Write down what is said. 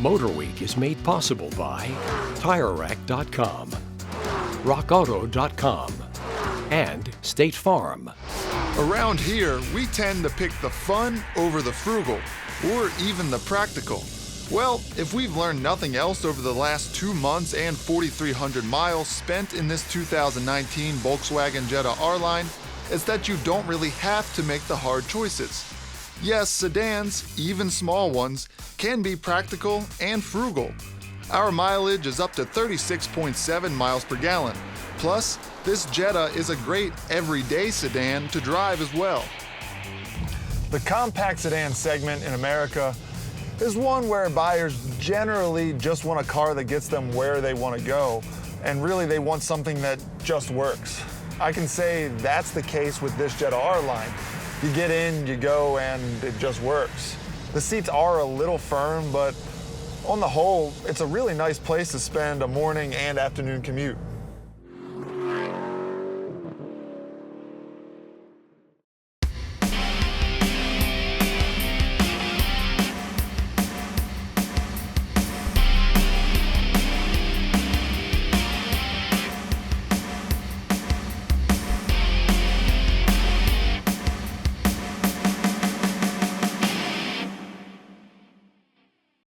MotorWeek is made possible by TireRack.com, RockAuto.com, and State Farm. Around here, we tend to pick the fun over the frugal, or even the practical. Well, if we've learned nothing else over the last 2 months and 4,300 miles spent in this 2019 Volkswagen Jetta R-Line, it's that you don't really have to make the hard choices. Yes, sedans, even small ones, can be practical and frugal. Our mileage is up to 36.7 miles per gallon. Plus, this Jetta is a great everyday sedan to drive as well. The compact sedan segment in America is one where buyers generally just want a car that gets them where they want to go, and really they want something that just works. I can say that's the case with this Jetta R-Line. You get in, you go, and it just works. The seats are a little firm, but on the whole, it's a really nice place to spend a morning and afternoon commute.